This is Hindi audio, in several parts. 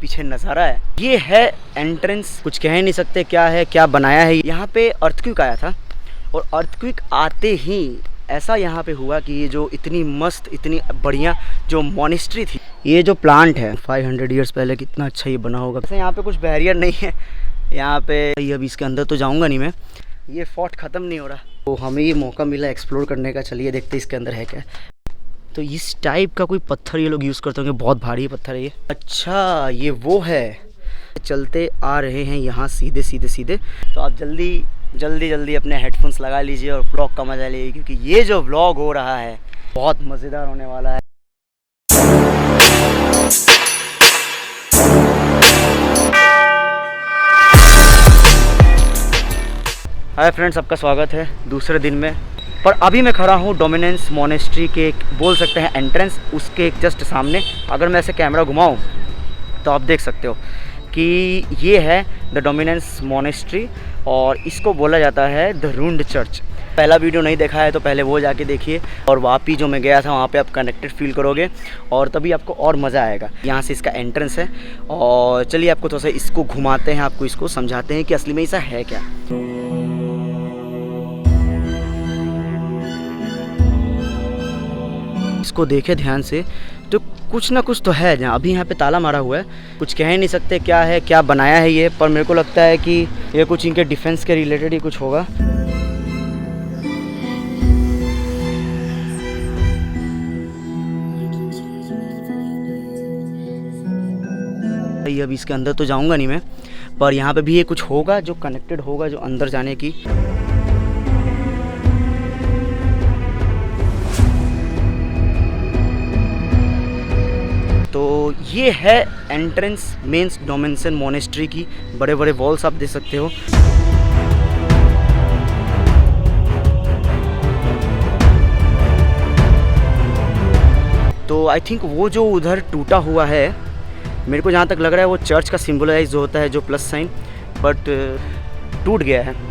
पीछे नज़ारा है, ये है एंट्रेंस। कुछ कह नहीं सकते क्या है, क्या बनाया है। यहाँ पे अर्थक्वेक आया था और अर्थक्वेक आते ही ऐसा यहाँ पे हुआ कि ये जो इतनी मस्त, इतनी बढ़िया जो मॉनेस्ट्री थी, ये जो प्लांट है 500 ईयर्स पहले, कितना अच्छा ये बना होगा। वैसे यहाँ पे कुछ बैरियर नहीं है यहाँ पे। ये अभी इसके अंदर तो जाऊँगा नहीं मैं, ये फोर्ट ख़त्म नहीं हो रहा। तो हमें ये मौका मिला एक्सप्लोर करने का। चलिए देखते हैं इसके अंदर है क्या। तो इस टाइप का कोई पत्थर ये लोग यूज़ करते होंगे, बहुत भारी पत्थर है ये। अच्छा ये वो है, चलते आ रहे हैं यहाँ सीधे सीधे सीधे। तो आप जल्दी अपने हेडफोन्स लगा लीजिए और व्लॉग का मजा लीजिए, क्योंकि ये जो व्लॉग हो रहा है बहुत मज़ेदार होने वाला है। हाय फ्रेंड्स, आपका स्वागत है दूसरे दिन में। पर अभी मैं खड़ा हूँ डोमिनेंस मोनेस्ट्री के बोल सकते हैं एंट्रेंस, उसके एक जस्ट सामने। अगर मैं ऐसे कैमरा घुमाऊँ तो आप देख सकते हो कि ये है द डोमिनेंस मोनेस्ट्री और इसको बोला जाता है द रूंड चर्च। पहला वीडियो नहीं देखा है तो पहले वो जाके देखिए, और वापी जो मैं गया था वहाँ पे आप कनेक्टेड फील करोगे और तभी आपको और मज़ा आएगा। यहाँ से इसका एंट्रेंस है और चलिए आपको थोड़ा सा इसको घुमाते हैं, आपको इसको समझाते हैं कि असली में ऐसा है क्या। इसको देखे ध्यान से तो कुछ ना कुछ तो है जहाँ। अभी यहाँ पे ताला मारा हुआ है, कुछ कह नहीं सकते क्या है, क्या बनाया है ये, पर मेरे को लगता है कि ये कुछ इनके डिफेंस के रिलेटेड ही कुछ होगा। अभी इसके अंदर तो जाऊंगा नहीं मैं, पर यहाँ पे भी ये कुछ होगा जो कनेक्टेड होगा, जो अंदर जाने की। तो ये है एंट्रेंस मेंस डोमिनेंस मोनेस्ट्री की। बड़े बड़े वॉल्स आप देख सकते हो। तो आई थिंक वो जो उधर टूटा हुआ है, मेरे को जहाँ तक लग रहा है वो चर्च का सिंबलाइज जो होता है, जो प्लस साइन, बट टूट गया है।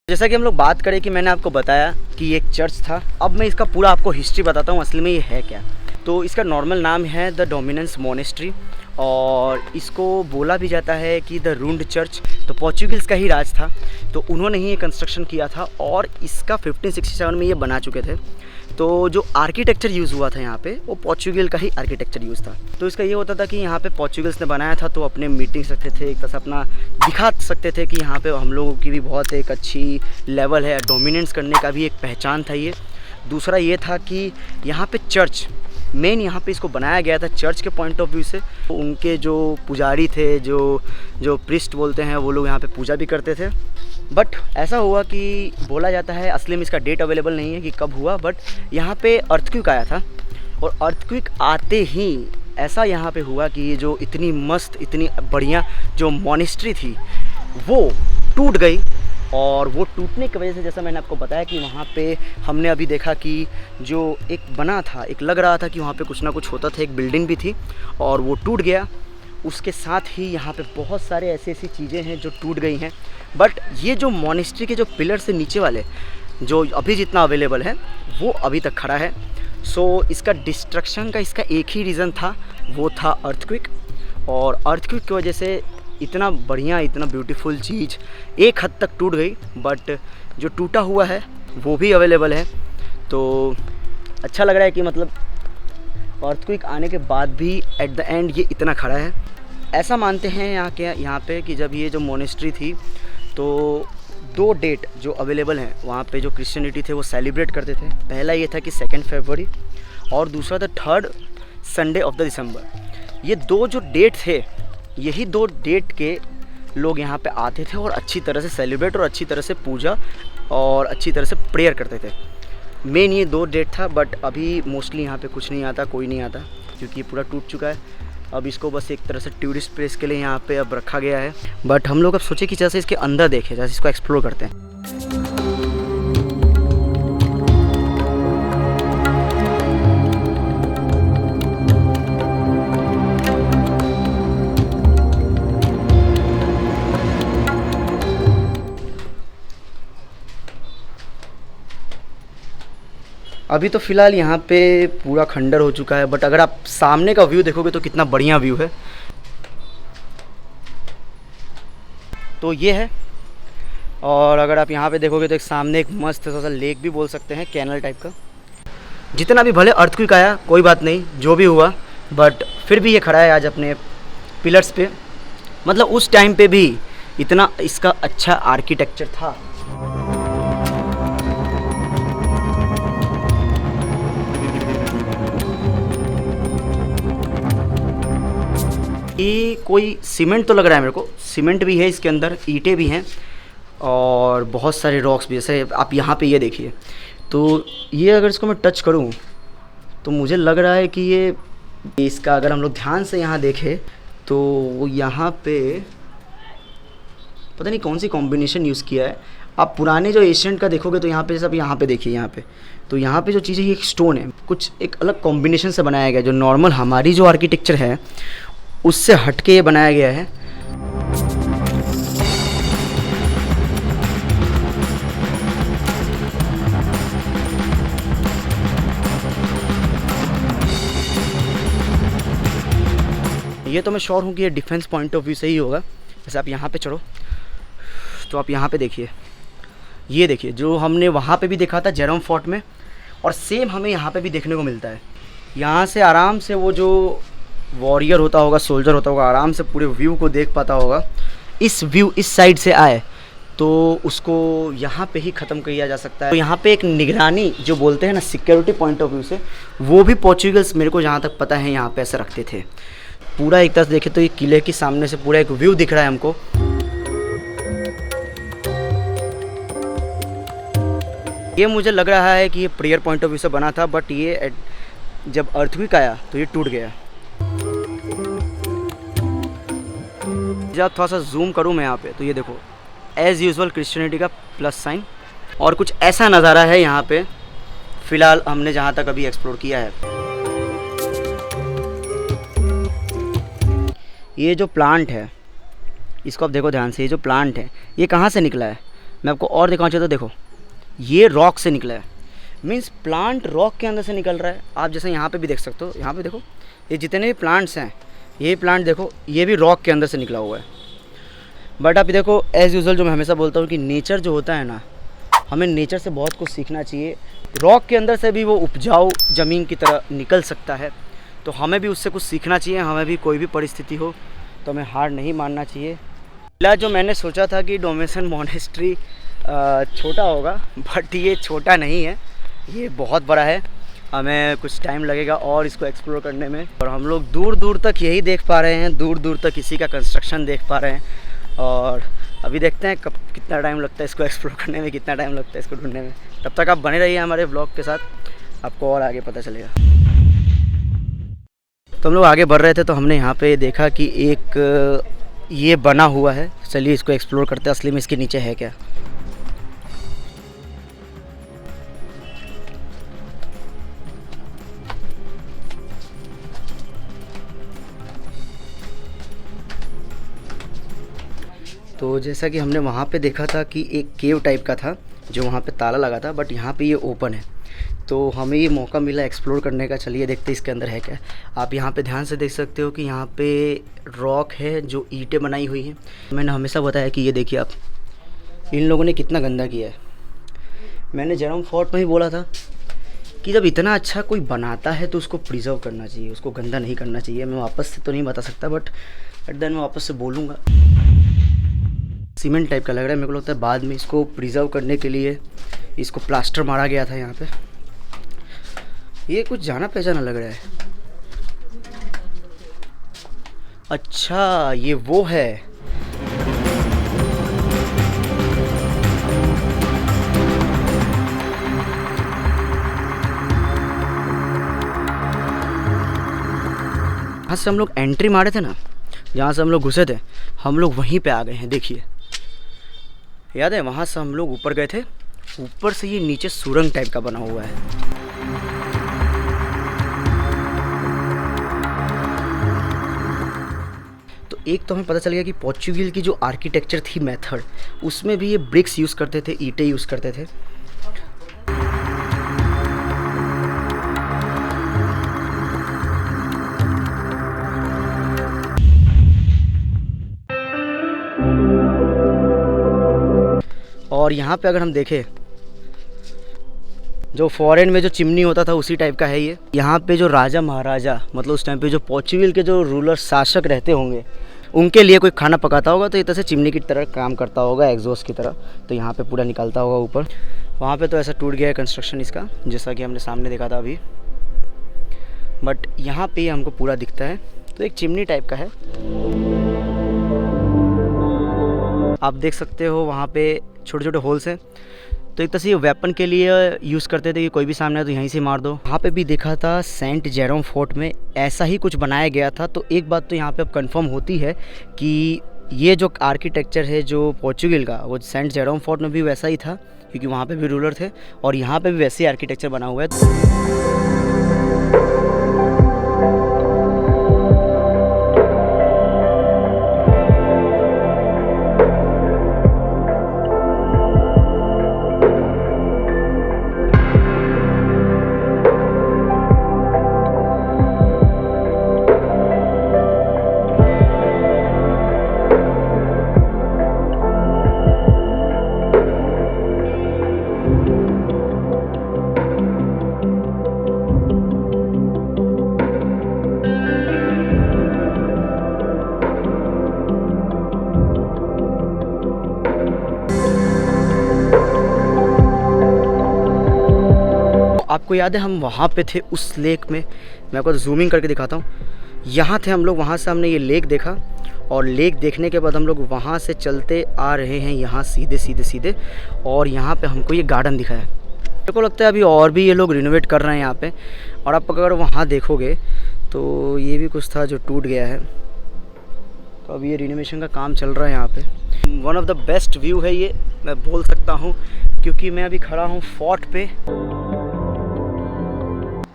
जैसा कि हम लोग बात करें कि मैंने आपको बताया कि ये एक चर्च था, अब मैं इसका पूरा आपको हिस्ट्री बताता हूँ असली में ये है क्या। तो इसका नॉर्मल नाम है द डोमिनेंस मोनेस्ट्री और इसको बोला भी जाता है कि द रूंड चर्च। तो पोर्चुगीज़ का ही राज था, तो उन्होंने ही ये कंस्ट्रक्शन किया था और इसका 1567 में ये बना चुके थे। तो जो आर्किटेक्चर यूज़ हुआ था यहाँ पे वो पोर्चुगल का ही आर्किटेक्चर यूज़ था। तो इसका ये होता था कि यहाँ पे पोर्चुगल्स ने बनाया था, तो अपने मीटिंग सकते थे, एक तरह से अपना दिखा सकते थे कि यहाँ पे हम लोगों की भी बहुत एक अच्छी लेवल है, डोमिनेंस करने का भी एक पहचान था ये। दूसरा ये था कि यहाँ पे चर्च मेन यहाँ पे इसको बनाया गया था चर्च के पॉइंट ऑफ व्यू से। तो उनके जो पुजारी थे, जो प्रिस्ट बोलते हैं, वो लोग यहाँ पे पूजा भी करते थे। बट ऐसा हुआ कि बोला जाता है, असली में इसका डेट अवेलेबल नहीं है कि कब हुआ, बट यहाँ पे अर्थक्वेक आया था और अर्थक्वेक आते ही ऐसा यहाँ पे हुआ कि ये जो इतनी मस्त, इतनी बढ़िया जो मॉनेस्ट्री थी वो टूट गई। और वो टूटने की वजह से, जैसा मैंने आपको बताया कि वहाँ पे हमने अभी देखा कि जो एक बना था, एक लग रहा था कि वहाँ पे कुछ ना कुछ होता था, एक बिल्डिंग भी थी और वो टूट गया। उसके साथ ही यहाँ पे बहुत सारे ऐसी चीज़ें हैं जो टूट गई हैं। बट ये जो मॉनेस्ट्री के जो पिलर से नीचे वाले जो अभी जितना अवेलेबल है वो अभी तक खड़ा है। सो इसका डिस्ट्रक्शन का इसका एक ही रीज़न था, वो था अर्थक्वेक। और अर्थक्वेक की वजह से इतना बढ़िया, इतना ब्यूटीफुल चीज़ एक हद तक टूट गई, बट जो टूटा हुआ है वो भी अवेलेबल है। तो अच्छा लग रहा है कि मतलब अर्थक्वेक आने के बाद भी एट द एंड ये इतना खड़ा है। ऐसा मानते हैं यहाँ पे कि जब ये जो मोनेस्ट्री थी तो 2 डेट जो अवेलेबल हैं वहाँ पे जो क्रिश्चियनिटी थे वो सेलिब्रेट करते थे। पहला ये था कि 2 फरवरी और दूसरा था 3rd संडे ऑफ द दिसंबर। ये 2 जो डेट थे, यही 2 डेट के लोग यहाँ पे आते थे और अच्छी तरह से सेलिब्रेट और अच्छी तरह से पूजा और अच्छी तरह से प्रेयर करते थे। मेन ये 2 डेट था, बट अभी मोस्टली यहाँ पे कुछ नहीं आता, कोई नहीं आता, क्योंकि ये पूरा टूट चुका है। अब इसको बस एक तरह से टूरिस्ट प्लेस के लिए यहाँ पे अब रखा गया है। बट हम लोग अब सोचे कि जैसे इसके अंदर देखें, जैसे इसको एक्सप्लोर करते हैं। अभी तो फ़िलहाल यहाँ पे पूरा खंडर हो चुका है, बट अगर आप सामने का व्यू देखोगे तो कितना बढ़िया व्यू है। तो ये है, और अगर आप यहाँ पे देखोगे तो एक सामने एक मस्त सा लेक भी बोल सकते हैं, कैनल टाइप का। जितना भी भले अर्थक्वेक आया कोई बात नहीं, जो भी हुआ, बट फिर भी ये खड़ा है आज अपने पिलर्स पे। मतलब उस टाइम पे भी इतना इसका अच्छा आर्किटेक्चर था। ये कोई सीमेंट तो लग रहा है मेरे को, सीमेंट भी है इसके अंदर, ईंटें भी हैं और बहुत सारे रॉक्स भी। जैसे आप यहाँ पे ये देखिए, तो ये अगर इसको मैं टच करूँ तो मुझे लग रहा है कि ये इसका अगर हम लोग ध्यान से यहाँ देखें तो यहाँ पे पता नहीं कौन सी कॉम्बिनेशन यूज़ किया है। आप पुराने जो एशियंट का देखोगे तो यहाँ पे सब, यहाँ पे देखिए, यहाँ पे तो यहाँ पे जो चीज़ है ये एक स्टोन है, कुछ एक अलग कॉम्बिनेशन से बनाया गया, जो नॉर्मल हमारी जो आर्किटेक्चर है उससे हटके ये बनाया गया है। ये तो मैं श्योर हूँ कि ये डिफेंस पॉइंट ऑफ व्यू से ही होगा। जैसे आप यहाँ पे चढ़ो तो आप यहाँ पे देखिए, ये देखिए जो हमने वहाँ पे भी देखा था जेरोम फोर्ट में, और सेम हमें यहाँ पे भी देखने को मिलता है। यहाँ से आराम से वो जो वॉरियर होता होगा, सोल्जर होता होगा, आराम से पूरे व्यू को देख पाता होगा। इस व्यू इस साइड से आए तो उसको यहाँ पे ही ख़त्म किया जा सकता है। तो यहाँ पे एक निगरानी जो बोलते हैं ना, सिक्योरिटी पॉइंट ऑफ व्यू से, वो भी पोर्चुगल्स मेरे को जहाँ तक पता है यहाँ पे ऐसे रखते थे। पूरा एक तरह से देखे तो ये किले के सामने से पूरा एक व्यू दिख रहा है हमको। ये मुझे लग रहा है कि ये प्रेयर पॉइंट ऑफ व्यू से बना था, बट ये जब अर्थक्वेक आया तो ये टूट गया। जब थोड़ा सा जूम करूँ मैं यहाँ पे तो ये देखो, एज़ यूजुअल क्रिश्चियनिटी का प्लस साइन, और कुछ ऐसा नज़ारा है यहाँ पे फ़िलहाल हमने जहाँ तक अभी एक्सप्लोर किया है। ये जो प्लांट है इसको आप देखो ध्यान से, ये जो प्लांट है ये कहाँ से निकला है, मैं आपको और दिखाना चाहता हूँ। देखो ये रॉक से निकला है, मीन्स प्लांट रॉक के अंदर से निकल रहा है। आप जैसे यहाँ पे भी देख सकते हो, यहाँ पे देखो ये जितने भी प्लांट्स हैं, ये प्लांट देखो ये भी रॉक के अंदर से निकला हुआ है। बट आप देखो एज़ यूजुअल जो मैं हमेशा बोलता हूँ कि नेचर जो होता है ना, हमें नेचर से बहुत कुछ सीखना चाहिए। रॉक के अंदर से भी वो उपजाऊ ज़मीन की तरह निकल सकता है, तो हमें भी उससे कुछ सीखना चाहिए। हमें भी कोई भी परिस्थिति हो तो हमें हार नहीं मानना चाहिए। पहला जो मैंने सोचा था कि डोमिनियन मॉनेस्ट्री छोटा होगा, बट ये छोटा नहीं है, ये बहुत बड़ा है। हमें कुछ टाइम लगेगा और इसको एक्सप्लोर करने में, और हम लोग दूर दूर तक यही देख पा रहे हैं, दूर दूर तक इसी का कंस्ट्रक्शन देख पा रहे हैं। और अभी देखते हैं कब कितना टाइम लगता है इसको एक्सप्लोर करने में, कितना टाइम लगता है इसको ढूंढने में। तब तक आप बने रहिए हमारे ब्लॉग के साथ, आपको और आगे पता चलेगा। तो हम लोग आगे बढ़ रहे थे तो हमने यहाँ पे देखा कि एक ये बना हुआ है। चलिए इसको एक्सप्लोर करते हैं, असली में इसके नीचे है क्या। तो जैसा कि हमने वहाँ पे देखा था कि एक केव टाइप का था जो वहाँ पे ताला लगा था, बट यहाँ पे ये ओपन है, तो हमें ये मौका मिला एक्सप्लोर करने का। चलिए देखते हैं इसके अंदर है क्या। आप यहाँ पे ध्यान से देख सकते हो कि यहाँ पे रॉक है जो ईंटें बनाई हुई हैं। मैंने हमेशा बताया कि ये देखिए आप, इन लोगों ने कितना गंदा किया है। मैंने जेरोम फोर्ट में ही बोला था कि जब इतना अच्छा कोई बनाता है तो उसको प्रिजर्व करना चाहिए, उसको गंदा नहीं करना चाहिए। मैं वापस से तो नहीं बता सकता, बट एट द एंड मैं वापस से बोलूँगा। सीमेंट टाइप का लग रहा है, मेरे को लगता है बाद में इसको प्रिजर्व करने के लिए इसको प्लास्टर मारा गया था यहाँ पे। ये कुछ जाना पहचाना लग रहा है। अच्छा ये वो है। जहाँ से हम लोग एंट्री मारे थे ना, जहाँ से हम लोग घुसे थे, हम लोग वहीं पे आ गए हैं। देखिए, याद है वहाँ से हम लोग ऊपर गए थे। ऊपर से ये नीचे सुरंग टाइप का बना हुआ है। तो एक तो हमें पता चल गया कि पोर्चुगल की जो आर्किटेक्चर थी मेथड, उसमें भी ये ब्रिक्स यूज़ करते थे, ईंटें यूज़ करते थे। और यहाँ पे अगर हम देखें, जो फॉरेन में जो चिमनी होता था उसी टाइप का है ये। यहाँ पे जो राजा महाराजा, मतलब उस टाइम पे जो पोर्चुगल के जो रूलर शासक रहते होंगे, उनके लिए कोई खाना पकाता होगा तो ये तरह से चिमनी की तरह काम करता होगा, एग्जॉस्ट की तरह। तो यहाँ पे पूरा निकलता होगा ऊपर। वहाँ पे तो ऐसा टूट गया है कंस्ट्रक्शन इसका, जैसा कि हमने सामने देखा था अभी। बट यहाँ पे हमको पूरा दिखता है, तो एक चिमनी टाइप का है। आप देख सकते हो वहाँ पे छोटे छोटे होल्स हैं। तो एक तरह से ये वेपन के लिए यूज़ करते थे कि कोई भी सामने आए तो यहीं से मार दो। वहाँ पे भी देखा था सेंट जेरोम फोर्ट में ऐसा ही कुछ बनाया गया था। तो एक बात तो यहाँ पे अब कंफर्म होती है कि ये जो आर्किटेक्चर है जो पोर्चुगल का, वो सेंट जेरोम फोर्ट में भी वैसा ही था, क्योंकि वहाँ पे भी रूलर थे और यहाँ पे भी वैसे ही आर्किटेक्चर बना हुआ है। आपको याद है हम वहाँ पे थे उस लेक में, मैं आपको जूमिंग करके दिखाता हूँ। यहाँ थे हम लोग, वहाँ से हमने ये लेक देखा और लेक देखने के बाद हम लोग वहाँ से चलते आ रहे हैं यहाँ सीधे सीधे सीधे, और यहाँ पे हमको ये गार्डन दिखा है। मेरे को लगता है अभी और भी ये लोग रिनोवेट कर रहे हैं यहाँ पे। और आप अगर वहाँ देखोगे तो ये भी कुछ था जो टूट गया है, तो अभी ये रिनोवेशन का काम चल रहा है यहाँ पे। One of the best view है ये, मैं बोल सकता हूँ, क्योंकि मैं अभी खड़ा हूँ फोर्ट पे।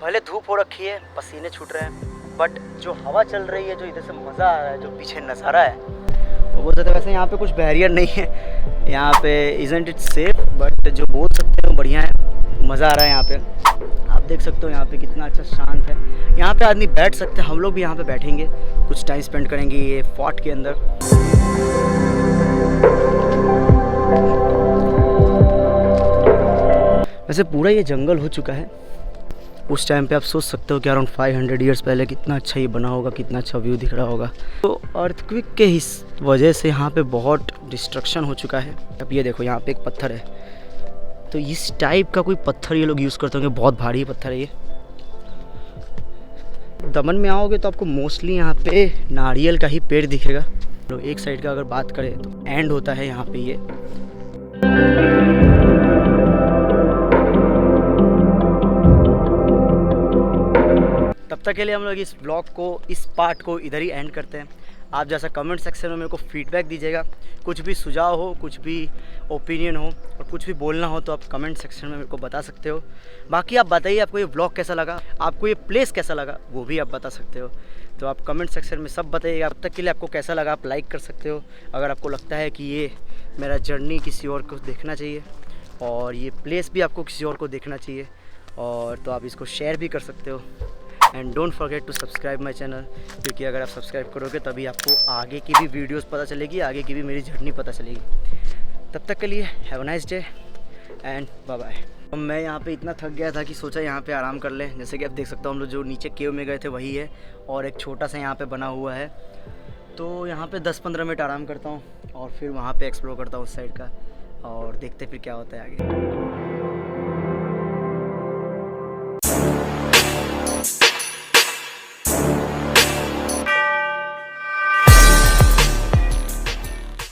भले धूप हो रखी है, पसीने छूट रहे हैं, बट जो हवा चल रही है, जो इधर से मज़ा आ रहा है, जो पीछे नज़ारा है, वो बोल सकते हैं। वैसे यहाँ पे कुछ बैरियर नहीं है, यहाँ पे इज़न्ट इट सेफ, बट जो बोल सकते हो बढ़िया है, मज़ा आ रहा है यहाँ पे। आप देख सकते हो यहाँ पे कितना अच्छा शांत है। यहाँ पे आदमी बैठ सकते हैं, हम लोग भी यहाँ पे बैठेंगे, कुछ टाइम स्पेंड करेंगे ये फोर्ट के अंदर। वैसे पूरा ये जंगल हो चुका है। उस टाइम पे आप सोच सकते हो कि अराउंड 500 ईयर्स पहले कितना अच्छा ये बना होगा, कितना अच्छा व्यू दिख रहा होगा। तो अर्थक्वेक के इस वजह से यहाँ पे बहुत डिस्ट्रक्शन हो चुका है। अब ये देखो यहाँ पे एक पत्थर है, तो इस टाइप का कोई पत्थर ये लोग यूज़ करते होंगे, बहुत भारी पत्थर है ये। दमन में आओगे तो आपको मोस्टली यहाँ पे नारियल का ही पेड़ दिखेगा। तो एक साइड का अगर बात करें तो एंड होता है यहाँ पे ये। तब तक के लिए हम लोग इस ब्लॉग को, इस पार्ट को इधर ही एंड करते हैं। आप जैसा कमेंट सेक्शन में मेरे को फीडबैक दीजिएगा, कुछ भी सुझाव हो, कुछ भी ओपिनियन हो और कुछ भी बोलना हो तो आप कमेंट सेक्शन में मेरे को बता सकते हो। बाकी आप बताइए आपको ये ब्लॉग कैसा लगा, आपको ये प्लेस कैसा लगा, वो भी आप बता सकते हो। तो आप कमेंट सेक्शन में सब बताइएगा। अब तक के लिए आपको कैसा लगा आप लाइक कर सकते हो। अगर आपको लगता है कि ये मेरा जर्नी किसी और को देखना चाहिए और ये प्लेस भी आपको किसी और को देखना चाहिए, और तो आप इसको शेयर भी कर सकते हो। And don't forget to subscribe my channel, क्योंकि अगर आप सब्सक्राइब करोगे तभी आपको आगे की भी वीडियोस पता चलेगी, आगे की भी मेरी जर्नी पता चलेगी। तब तक के लिए have a nice day and bye bye. अब मैं यहाँ पे इतना थक गया था कि सोचा यहाँ पे आराम कर लें। जैसे कि आप देख सकते हो हम लोग जो नीचे केव में गए थे वही है, और एक छोटा सा यहाँ पे बना हुआ है। तो यहाँ पे 10-15 मिनट आराम करता हूँ और फिर वहाँ पे एक्सप्लोर करता हूँ उस साइड का, और देखते फिर क्या होता है आगे।